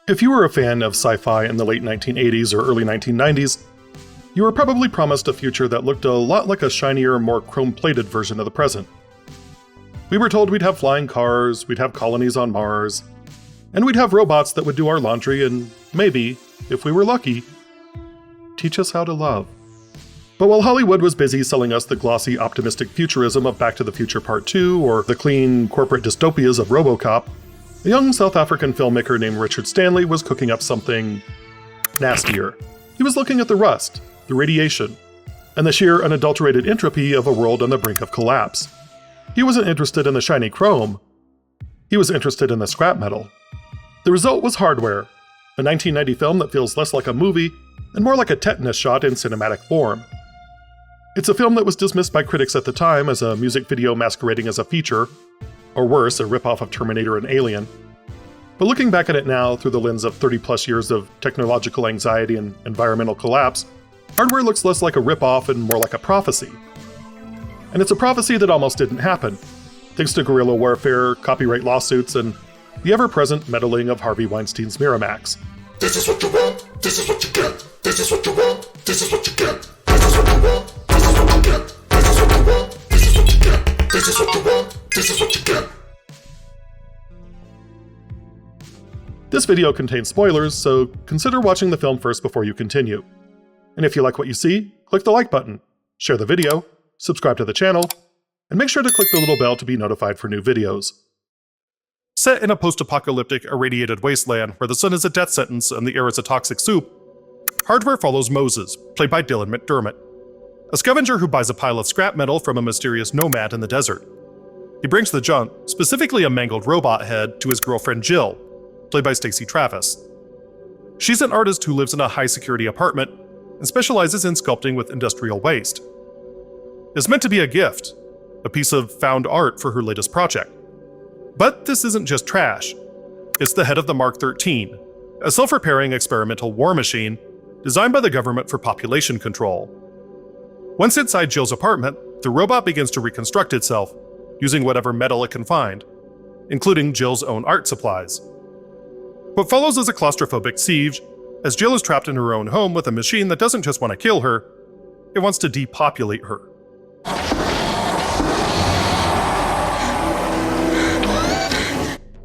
If you were a fan of sci-fi in the late 1980s or early 1990s, you were probably promised a future that looked a lot like a shinier, more chrome-plated version of the present. We were told we'd have flying cars, we'd have colonies on Mars, and we'd have robots that would do our laundry and maybe, if we were lucky, teach us how to love. But while Hollywood was busy selling us the glossy, optimistic futurism of Back to the Future Part 2 or the clean, corporate dystopias of RoboCop, a young South African filmmaker named Richard Stanley was cooking up something nastier. He was looking at the rust, the radiation, and the sheer unadulterated entropy of a world on the brink of collapse. He wasn't interested in the shiny chrome. He was interested in the scrap metal. The result was Hardware, a 1990 film that feels less like a movie and more like a tetanus shot in cinematic form. It's a film that was dismissed by critics at the time as a music video masquerading as a feature, or worse, a ripoff of Terminator and Alien. But looking back at it now through the lens of 30-plus years of technological anxiety and environmental collapse, Hardware looks less like a ripoff and more like a prophecy. And it's a prophecy that almost didn't happen, thanks to guerrilla warfare, copyright lawsuits, and the ever-present meddling of Harvey Weinstein's Miramax. This is what you want, this is what you get. This is what you want, this is what you get. This is what you want, this is what you get. This is what you want, this is what you get. This is what you want, this is what you get. This video contains spoilers, so consider watching the film first before you continue. And if you like what you see, click the like button, share the video, subscribe to the channel, and make sure to click the little bell to be notified for new videos. Set in a post-apocalyptic, irradiated wasteland where the sun is a death sentence and the air is a toxic soup, Hardware follows Moses, played by Dylan McDermott, a scavenger who buys a pile of scrap metal from a mysterious nomad in the desert. He brings the junk, specifically a mangled robot head, to his girlfriend Jill, played by Stacey Travis. She's an artist who lives in a high-security apartment and specializes in sculpting with industrial waste. It's meant to be a gift, a piece of found art for her latest project. But this isn't just trash. It's the head of the Mark 13, a self-repairing experimental war machine designed by the government for population control. Once inside Jill's apartment, the robot begins to reconstruct itself, using whatever metal it can find, including Jill's own art supplies. What follows is a claustrophobic siege, as Jill is trapped in her own home with a machine that doesn't just want to kill her, it wants to depopulate her.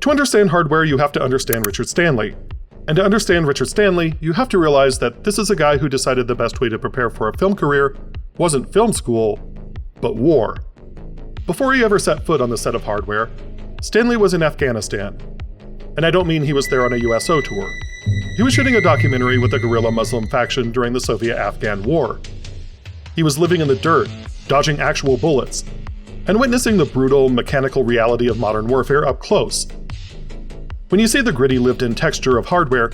To understand Hardware, you have to understand Richard Stanley. And to understand Richard Stanley, you have to realize that this is a guy who decided the best way to prepare for a film career wasn't film school, but war. Before he ever set foot on the set of Hardware, Stanley was in Afghanistan. And I don't mean he was there on a USO tour. He was shooting a documentary with a guerrilla Muslim faction during the Soviet-Afghan War. He was living in the dirt, dodging actual bullets, and witnessing the brutal, mechanical reality of modern warfare up close. When you see the gritty, lived-in texture of Hardware,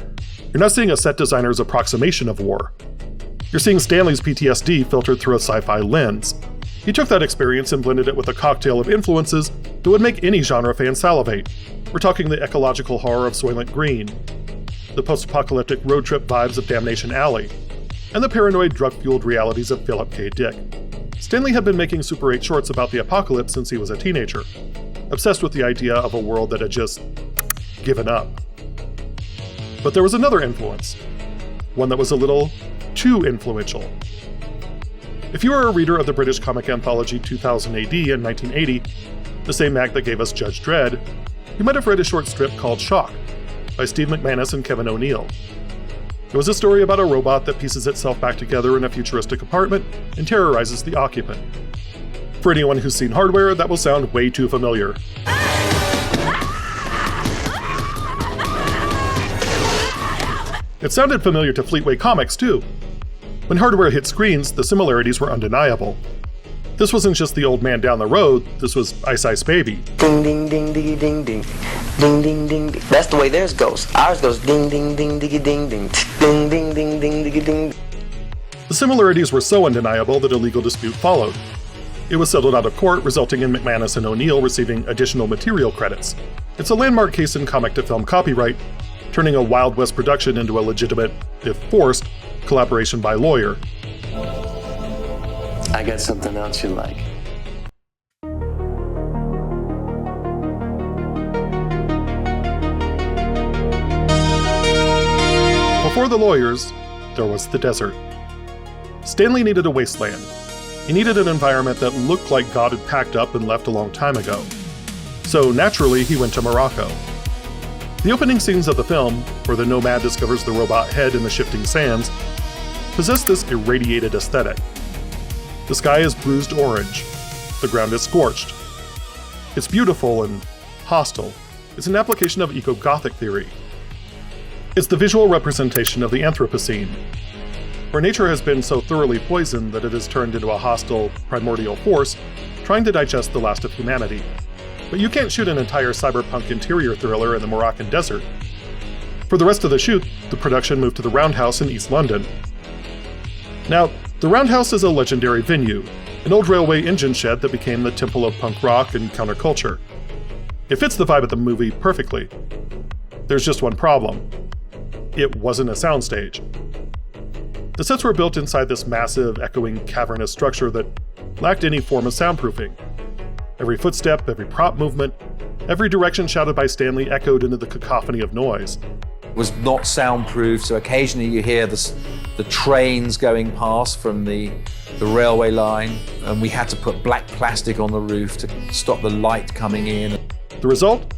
you're not seeing a set designer's approximation of war. You're seeing Stanley's PTSD filtered through a sci-fi lens. He took that experience and blended it with a cocktail of influences that would make any genre fan salivate. We're talking the ecological horror of Soylent Green, the post-apocalyptic road trip vibes of Damnation Alley, and the paranoid, drug-fueled realities of Philip K. Dick. Stanley had been making Super 8 shorts about the apocalypse since he was a teenager, obsessed with the idea of a world that had just given up. But there was another influence, one that was a little too influential. If you are a reader of the British comic anthology 2000 AD in 1980, the same mag that gave us Judge Dredd, you might have read a short strip called Shock by Steve McManus and Kevin O'Neill. It was a story about a robot that pieces itself back together in a futuristic apartment and terrorizes the occupant. For anyone who's seen Hardware, that will sound way too familiar. It sounded familiar to Fleetway Comics, too. When Hardware hit screens, the similarities were undeniable. This wasn't just the old man down the road, this was Ice Ice Baby. Ding ding ding diggy ding ding. Ding ding ding ding. That's the way theirs goes. Ours goes ding ding ding diggy ding ding. Ding ding ding ding diggy ding. The similarities were so undeniable that a legal dispute followed. It was settled out of court, resulting in McManus and O'Neill receiving additional material credits. It's a landmark case in comic-to-film copyright, turning a Wild West production into a legitimate, if forced, collaboration by lawyer. I got something else you like. before the lawyers, there was the desert. Stanley needed a wasteland. He needed an environment that looked like God had packed up and left a long time ago. So naturally, he went to Morocco. The opening scenes of the film, where the nomad discovers the robot head in the shifting sands, possess this irradiated aesthetic. The sky is bruised orange. The ground is scorched. It's beautiful and hostile. It's an application of Eco-Gothic theory. It's the visual representation of the Anthropocene, where nature has been so thoroughly poisoned that it has turned into a hostile, primordial force trying to digest the last of humanity. But you can't shoot an entire cyberpunk interior thriller in the Moroccan desert. For the rest of the shoot, the production moved to the Roundhouse in East London. Now, the Roundhouse is a legendary venue, an old railway engine shed that became the temple of punk rock and counterculture. It fits the vibe of the movie perfectly. There's just one problem. It wasn't a soundstage. The sets were built inside this massive, echoing, cavernous structure that lacked any form of soundproofing. Every footstep, every prop movement, every direction shouted by Stanley echoed into the cacophony of noise. It was not soundproof, so occasionally you hear the trains going past from the railway line, and we had to put black plastic on the roof to stop the light coming in. The result?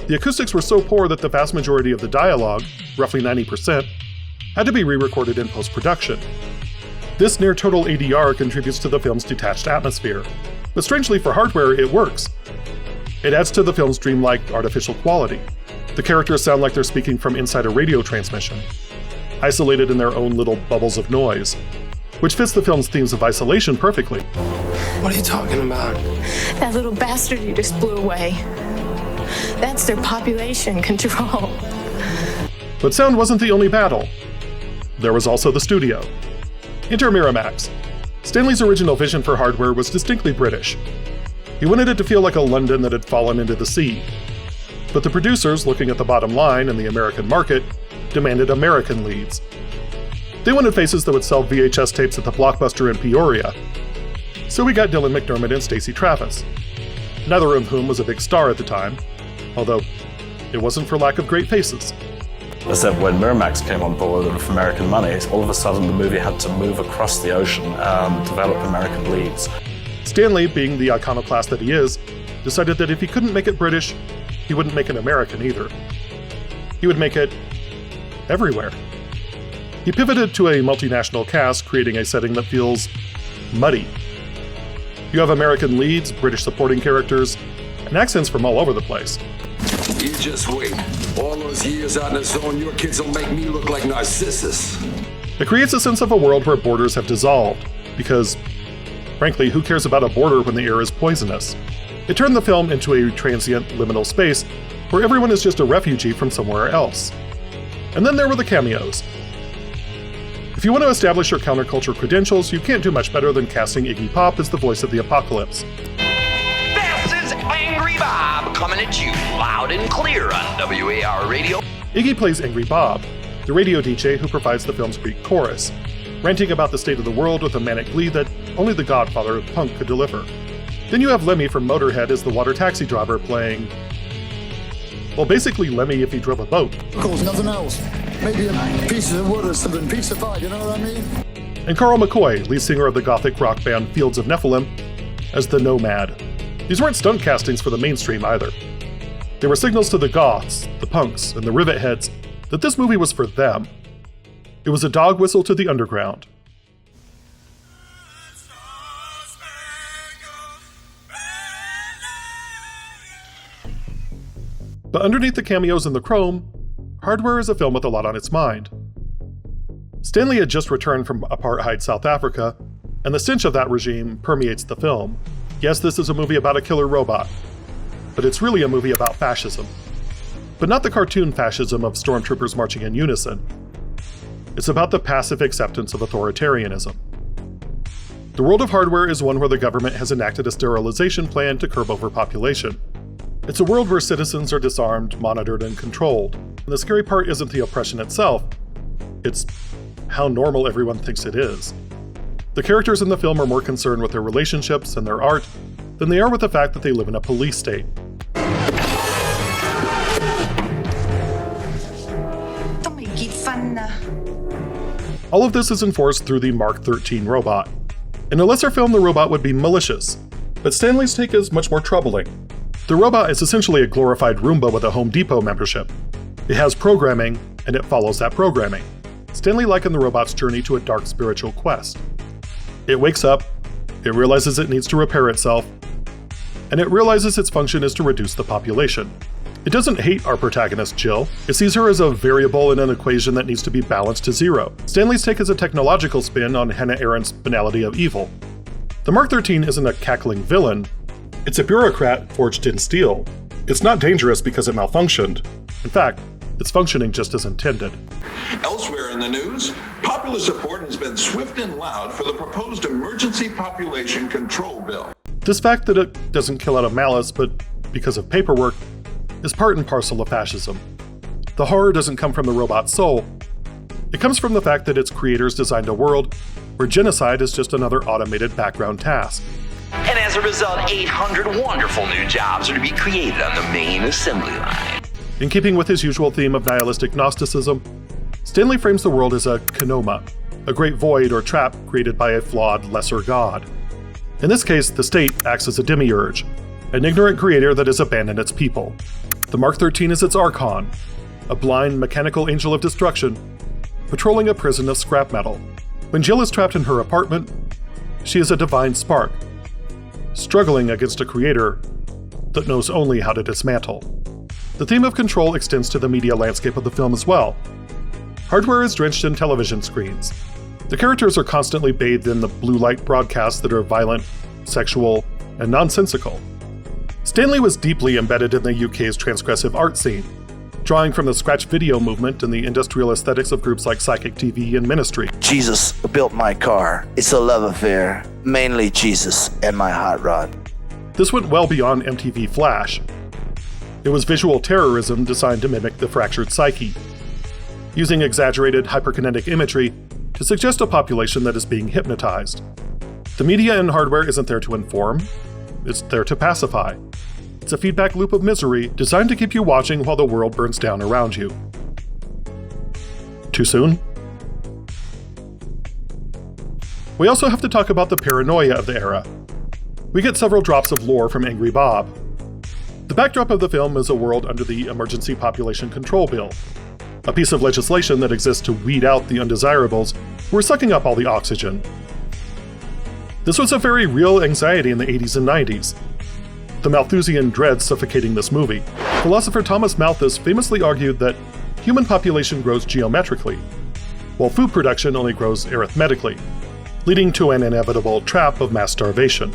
The acoustics were so poor that the vast majority of the dialogue, roughly 90%, had to be re-recorded in post-production. This near-total ADR contributes to the film's detached atmosphere, but strangely for hardware, it works. It adds to the film's dreamlike, artificial quality. The characters sound like they're speaking from inside a radio transmission, isolated in their own little bubbles of noise, which fits the film's themes of isolation perfectly. What are you talking about? That little bastard you just blew away. That's their population control. But sound wasn't the only battle. There was also the studio. Enter Miramax. Stanley's original vision for hardware was distinctly British. He wanted it to feel like a London that had fallen into the sea. But the producers, looking at the bottom line and the American market, demanded American leads. They wanted faces that would sell VHS tapes at the Blockbuster in Peoria. So we got Dylan McDermott and Stacey Travis, neither of whom was a big star at the time, although it wasn't for lack of great faces. I said when Miramax came on board with American money, all of a sudden the movie had to move across the ocean and develop American leads. Stanley, being the iconoclast that he is, decided that if he couldn't make it British, he wouldn't make it American either. He would make it everywhere. He pivoted to a multinational cast, creating a setting that feels muddy. You have American leads, British supporting characters, and accents from all over the place. You just wait. All those years out in the zone, your kids will make me look like Narcissus. It creates a sense of a world where borders have dissolved, because, frankly, who cares about a border when the air is poisonous? It turned the film into a transient, liminal space where everyone is just a refugee from somewhere else. And then there were the cameos. If you want to establish your counterculture credentials, you can't do much better than casting Iggy Pop as the voice of the apocalypse. This is Angry Bob coming at you loud and clear on WAR Radio. Iggy plays Angry Bob, the radio DJ who provides the film's Greek chorus, ranting about the state of the world with a manic glee that only the godfather of punk could deliver. Then you have Lemmy from Motorhead as the water taxi driver playing, well, basically Lemmy if he drove a boat. Of course, nothing else. Maybe a piece of wood or something, piece of pie, you know what I mean? And Carl McCoy, lead singer of the gothic rock band Fields of Nephilim, as the Nomad. These weren't stunt castings for the mainstream either. They were signals to the goths, the punks, and the rivet heads that this movie was for them. It was a dog whistle to the underground. But underneath the cameos and the chrome, Hardware is a film with a lot on its mind. Stanley had just returned from apartheid South Africa, and the stench of that regime permeates the film. Yes, this is a movie about a killer robot, but it's really a movie about fascism. But not the cartoon fascism of stormtroopers marching in unison. It's about the passive acceptance of authoritarianism. The world of Hardware is one where the government has enacted a sterilization plan to curb overpopulation. It's a world where citizens are disarmed, monitored, and controlled. And the scary part isn't the oppression itself, it's how normal everyone thinks it is. The characters in the film are more concerned with their relationships and their art than they are with the fact that they live in a police state. Don't make it fun. All of this is enforced through the M.A.R.K. robot. In a lesser film, the robot would be malicious, but Stanley's take is much more troubling. The robot is essentially a glorified Roomba with a Home Depot membership. It has programming, and it follows that programming. Stanley likened the robot's journey to a dark spiritual quest. It wakes up, it realizes it needs to repair itself, and it realizes its function is to reduce the population. It doesn't hate our protagonist, Jill. It sees her as a variable in an equation that needs to be balanced to zero. Stanley's take is a technological spin on Hannah Arendt's banality of evil. The M.A.R.K. isn't a cackling villain. It's a bureaucrat forged in steel. It's not dangerous because it malfunctioned. In fact, it's functioning just as intended. Elsewhere in the news, popular support has been swift and loud for the proposed emergency population control bill. This fact that it doesn't kill out of malice, but because of paperwork, is part and parcel of fascism. The horror doesn't come from the robot's soul. It comes from the fact that its creators designed a world where genocide is just another automated background task. And as a result, 800 wonderful new jobs are to be created on the main assembly line. In keeping with his usual theme of nihilistic Gnosticism, Stanley frames the world as a kenoma, a great void or trap created by a flawed lesser god. In this case, the state acts as a demiurge, an ignorant creator that has abandoned its people. The M.A.R.K. is its archon, a blind, mechanical angel of destruction, patrolling a prison of scrap metal. When Jill is trapped in her apartment, she is a divine spark, struggling against a creator that knows only how to dismantle. The theme of control extends to the media landscape of the film as well. Hardware is drenched in television screens. The characters are constantly bathed in the blue light broadcasts that are violent, sexual, and nonsensical. Stanley was deeply embedded in the UK's transgressive art scene, drawing from the scratch video movement and the industrial aesthetics of groups like Psychic TV and Ministry. Jesus built my car. It's a love affair. Mainly Jesus and my hot rod. This went well beyond MTV Flash. It was visual terrorism designed to mimic the fractured psyche, using exaggerated hyperkinetic imagery to suggest a population that is being hypnotized. The media and hardware isn't there to inform, it's there to pacify. It's a feedback loop of misery designed to keep you watching while the world burns down around you. Too soon? We also have to talk about the paranoia of the era. We get several drops of lore from Angry Bob. The backdrop of the film is a world under the Emergency Population Control Bill, a piece of legislation that exists to weed out the undesirables who are sucking up all the oxygen. This was a very real anxiety in the 80s and 90s. The Malthusian dread suffocating this movie. Philosopher Thomas Malthus famously argued that human population grows geometrically, while food production only grows arithmetically, leading to an inevitable trap of mass starvation.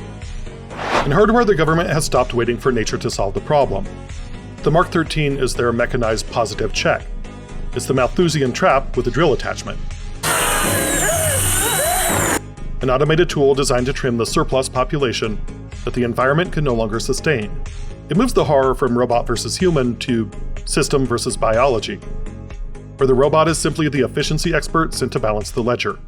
In hardware, the government has stopped waiting for nature to solve the problem. The M.A.R.K. is their mechanized positive check. It's the Malthusian trap with a drill attachment. An automated tool designed to trim the surplus population that the environment can no longer sustain. It moves the horror from robot versus human to system versus biology, where the robot is simply the efficiency expert sent to balance the ledger.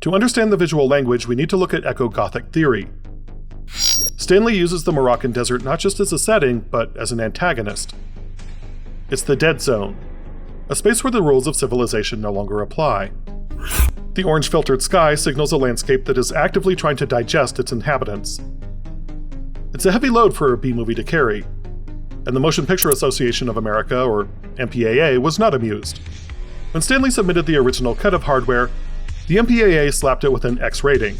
To understand the visual language, we need to look at Eco-Gothic theory. Stanley uses the Moroccan desert not just as a setting, but as an antagonist. It's the dead zone, a space where the rules of civilization no longer apply. The orange-filtered sky signals a landscape that is actively trying to digest its inhabitants. It's a heavy load for a B-movie to carry, and the Motion Picture Association of America, or MPAA, was not amused. When Stanley submitted the original cut of Hardware, the MPAA slapped it with an X rating.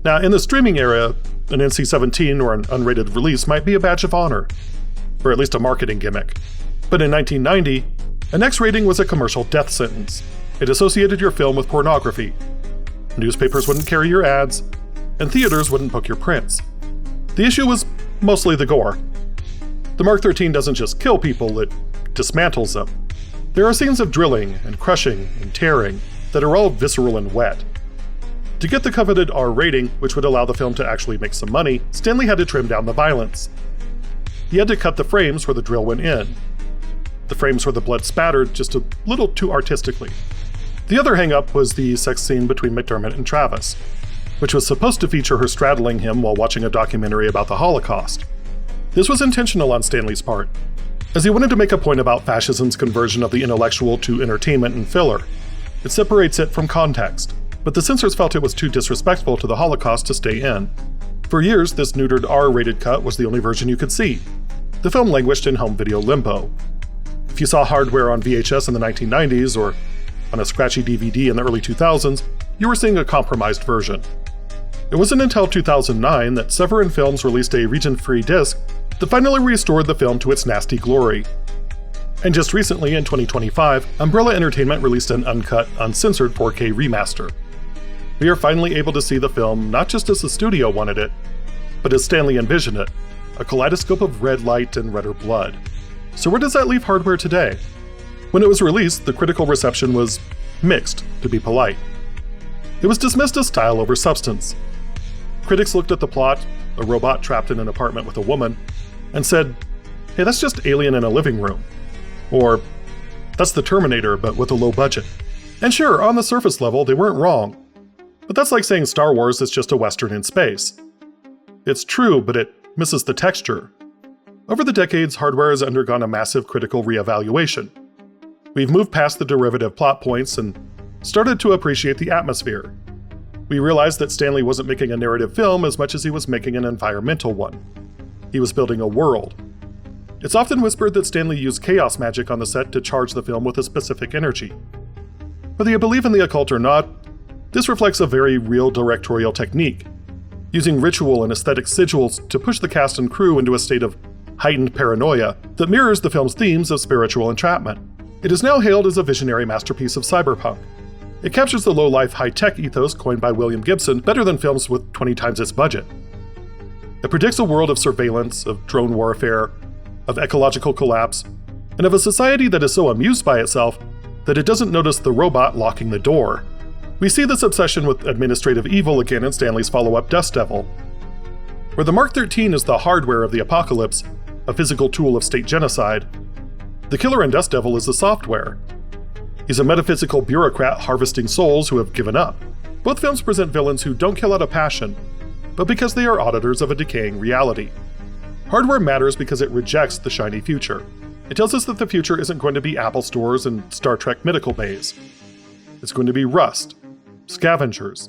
Now, in the streaming era, an NC-17 or an unrated release might be a badge of honor, or at least a marketing gimmick. But in 1990, an X rating was a commercial death sentence. It associated your film with pornography. Newspapers wouldn't carry your ads, and theaters wouldn't book your prints. The issue was mostly the gore. The M.A.R.K. doesn't just kill people, it dismantles them. There are scenes of drilling and crushing and tearing that are all visceral and wet. To get the coveted R rating, which would allow the film to actually make some money, Stanley had to trim down the violence. He had to cut the frames where the drill went in. The frames where the blood spattered just a little too artistically. The other hang-up was the sex scene between McDermott and Travis, which was supposed to feature her straddling him while watching a documentary about the Holocaust. This was intentional on Stanley's part. as he wanted to make a point about fascism's conversion of the intellectual to entertainment and filler. It separates it from context, but the censors felt it was too disrespectful to the Holocaust to stay in. For years, this neutered R-rated cut was the only version you could see. The film languished in home video limbo. If you saw Hardware on VHS in the 1990s or on a scratchy DVD in the early 2000s, you were seeing a compromised version. It wasn't until 2009 that Severin Films released a region-free disc that finally restored the film to its nasty glory. And just recently, in 2025, Umbrella Entertainment released an uncut, uncensored 4K remaster. We are finally able to see the film not just as the studio wanted it, but as Stanley envisioned it, a kaleidoscope of red light and redder blood. So where does that leave Hardware today? When it was released, the critical reception was mixed, to be polite. It was dismissed as style over substance. Critics looked at the plot, a robot trapped in an apartment with a woman, and said, hey, that's just Alien in a living room. Or, that's the Terminator, but with a low budget. And sure, on the surface level, they weren't wrong. But that's like saying Star Wars is just a Western in space. It's true, but it misses the texture. Over the decades, Hardware has undergone a massive critical reevaluation. We've moved past the derivative plot points and started to appreciate the atmosphere. We realized that Stanley wasn't making a narrative film as much as he was making an environmental one. He was building a world. It's often whispered that Stanley used chaos magic on the set to charge the film with a specific energy. Whether you believe in the occult or not, this reflects a very real directorial technique, using ritual and aesthetic sigils to push the cast and crew into a state of heightened paranoia that mirrors the film's themes of spiritual entrapment. It is now hailed as a visionary masterpiece of cyberpunk. It captures the low-life, high-tech ethos coined by William Gibson better than films with 20 times its budget. It predicts a world of surveillance, of drone warfare, of ecological collapse, and of a society that is so amused by itself that it doesn't notice the robot locking the door. We see this obsession with administrative evil again in Stanley's follow-up Dust Devil. Where the M.A.R.K is the hardware of the apocalypse, a physical tool of state genocide, the killer in Dust Devil is the software. He's a metaphysical bureaucrat harvesting souls who have given up. Both films present villains who don't kill out of passion, but because they are auditors of a decaying reality. Hardware matters because it rejects the shiny future. It tells us that the future isn't going to be Apple stores and Star Trek medical bays. It's going to be rust, scavengers,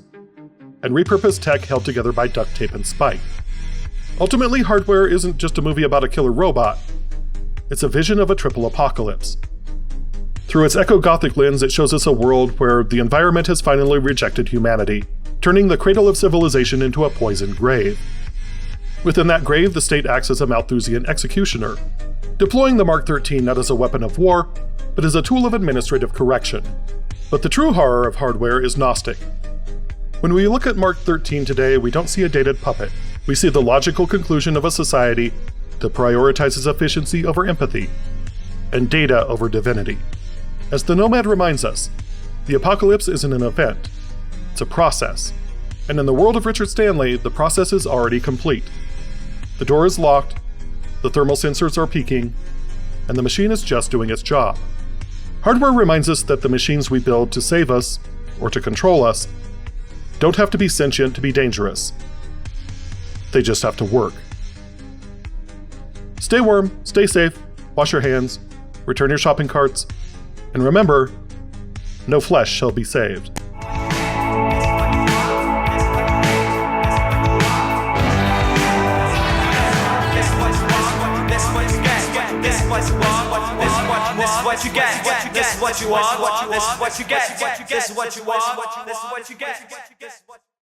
and repurposed tech held together by duct tape and spike. Ultimately, Hardware isn't just a movie about a killer robot. It's a vision of a triple apocalypse. Through its Eco-Gothic lens, it shows us a world where the environment has finally rejected humanity, turning the cradle of civilization into a poisoned grave. Within that grave, the state acts as a Malthusian executioner, deploying the M.A.R.K not as a weapon of war, but as a tool of administrative correction. But the true horror of Hardware is Gnostic. When we look at M.A.R.K today, we don't see a dated puppet. We see the logical conclusion of a society that prioritizes efficiency over empathy, and data over divinity. As the Nomad reminds us, the apocalypse isn't an event, it's a process. And in the world of Richard Stanley, the process is already complete. The door is locked, the thermal sensors are peaking, and the machine is just doing its job. Hardware reminds us that the machines we build to save us, or to control us, don't have to be sentient to be dangerous. They just have to work. Stay warm, stay safe, wash your hands, return your shopping carts, and remember, no flesh shall be saved. What you get, this is what you want, this is what you get, this is what you want, this is what you get.